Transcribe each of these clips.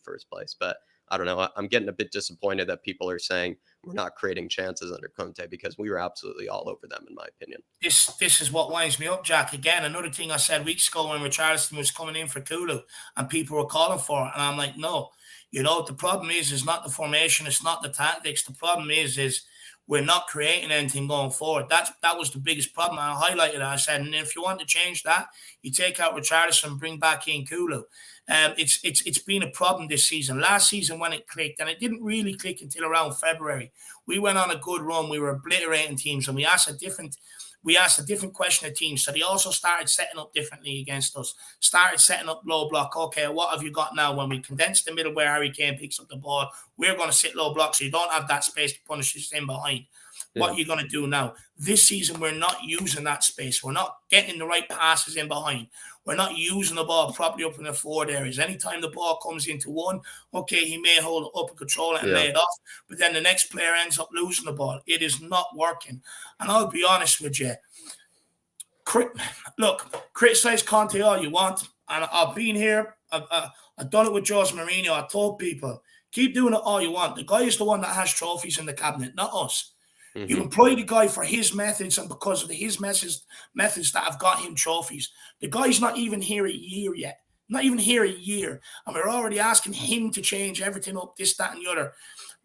first place. But I don't know. I'm getting a bit disappointed that people are saying we're not creating chances under Conte, because we were absolutely all over them, in my opinion. This is what winds me up, Jack. Again, another thing I said weeks ago when Richarlison was coming in for Kulu and people were calling for it. And I'm like, no, the problem is not the formation. It's not the tactics. The problem is we're not creating anything going forward. That was the biggest problem. I highlighted it. I said, and if you want to change that, you take out Richarlison, bring back in Kulu. It's been a problem this season. Last season when it clicked, and it didn't really click until around February, we went on a good run. We were obliterating teams, and we asked a different question of teams. So they also started setting up differently against us, started setting up low block. Okay, what have you got now? When we condense the middle where Harry Kane picks up the ball, we're going to sit low block so you don't have that space to punish us in behind. What are you going to do now? This season, we're not using that space. We're not getting the right passes in behind. We're not using the ball properly up in the forward areas. Anytime the ball comes into one, okay, he may hold it up and control it and lay it off, but then the next player ends up losing the ball. It is not working. And I'll be honest with you. Look, criticize Conte all you want. And I've been here. I've done it with Jose Mourinho. I told people, keep doing it all you want. The guy is the one that has trophies in the cabinet, not us. Mm-hmm. You employ the guy for his methods, and because of his methods that have got him trophies. The guy's not even here a year yet. Not even here a year. And we're already asking him to change everything up, this, that, and the other.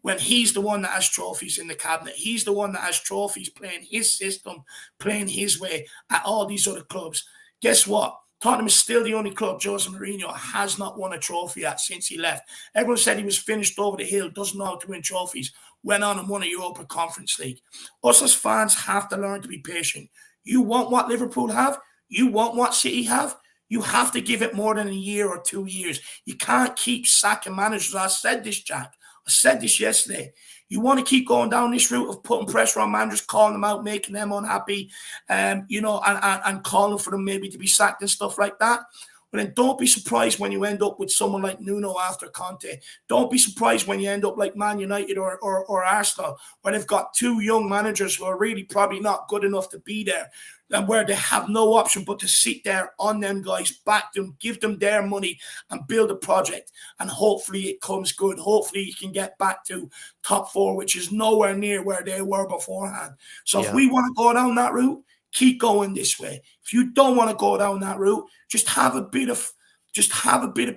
When he's the one that has trophies in the cabinet. He's the one that has trophies playing his system, playing his way at all these other clubs. Guess what? Tottenham is still the only club Jose Mourinho has not won a trophy at since he left. Everyone said he was finished over the hill, doesn't know how to win trophies. Went on and won a Europa Conference League. Us as fans have to learn to be patient. You want what Liverpool have? You want what City have? You have to give it more than a year or 2 years. You can't keep sacking managers. I said this, Jack. I said this yesterday. You want to keep going down this route of putting pressure on managers, calling them out, making them unhappy, and calling for them maybe to be sacked and stuff like that. But then don't be surprised when you end up with someone like Nuno after Conte. Don't be surprised when you end up like Man United or Arsenal, where they've got two young managers who are really probably not good enough to be there, and where they have no option but to sit there on them guys, back them, give them their money and build a project. And hopefully it comes good. Hopefully you can get back to top four, which is nowhere near where they were beforehand. So if we want to go down that route, keep going this way. If you don't want to go down that route, just have a bit of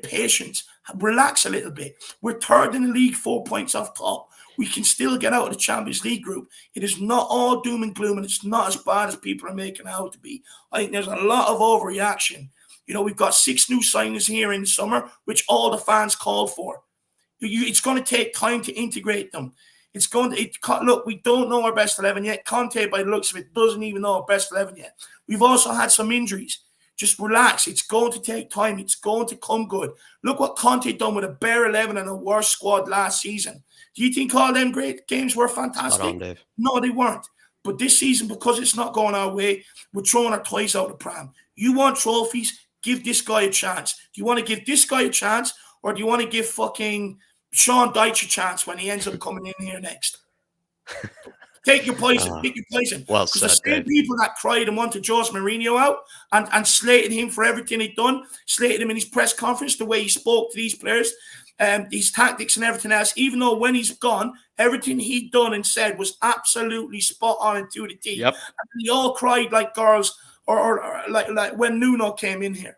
patience. Relax a little bit. We're third in the league, 4 points off top. We can still get out of the Champions League group. It is not all doom and gloom, and it's not as bad as people are making it out to be. I think there's a lot of overreaction. We've got 6 new signings here in the summer, which all the fans called for. It's going to take time to integrate them. Look, we don't know our best 11 yet. Conte, by the looks of it, doesn't even know our best 11 yet. We've also had some injuries. Just relax. It's going to take time. It's going to come good. Look what Conte done with a bare 11 and a worse squad last season. Do you think all them great games were fantastic? No, they weren't. But this season, because it's not going our way, we're throwing our toys out the pram. You want trophies? Give this guy a chance. Do you want to give this guy a chance, or do you want to give fucking Sean Dyche a chance when he ends up coming in here next? Take your poison. Pick your poison. Well said, the Dave. same people that cried and wanted Jose Mourinho out and slated him for everything he'd done, slated him in his press conference, the way he spoke to these players, his tactics and everything else, even though when he's gone, everything he'd done and said was absolutely spot on and to the T. Yep. And they all cried like girls or like when Nuno came in here.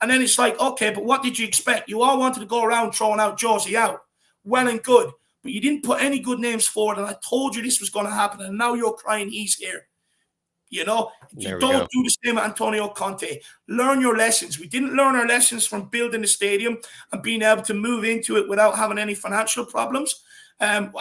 And then it's like, okay, but what did you expect? You all wanted to go around throwing out Josie out. Well and good. But you didn't put any good names forward, and I told you this was going to happen, and now you're crying he's here. You don't do the same with Antonio Conte. Learn your lessons. We didn't learn our lessons from building the stadium and being able to move into it without having any financial problems. What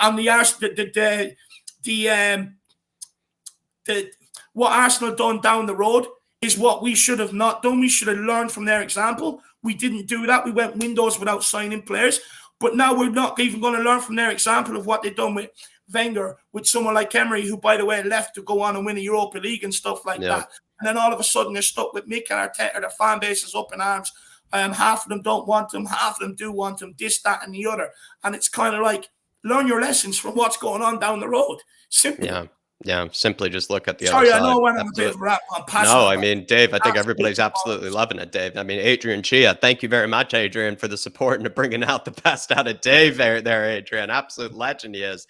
Arsenal done down the road is what we should have not done. We should have learned from their example. We didn't do that. We went windows without signing players. But now we're not even going to learn from their example of what they've done with Wenger, with someone like Emery, who, by the way, left to go on and win a Europa League and stuff like that. And then all of a sudden they're stuck with Mikel Arteta. Their fan base is up in arms. Half of them don't want them. Half of them do want them, this, that, and the other. And it's kind of like, learn your lessons from what's going on down the road. Simple. Yeah. Yeah, simply just look at the other Sorry, I side. know I went on a bit of Absolutely. a rant, but I'm passionate No, I about it. mean, Dave, I think everybody's Absolutely absolutely bollocks. loving it, Dave. I mean, Adrian Chia, thank you very much, Adrian, for the support and bringing out the best out of Dave there, Adrian. Absolute legend he is.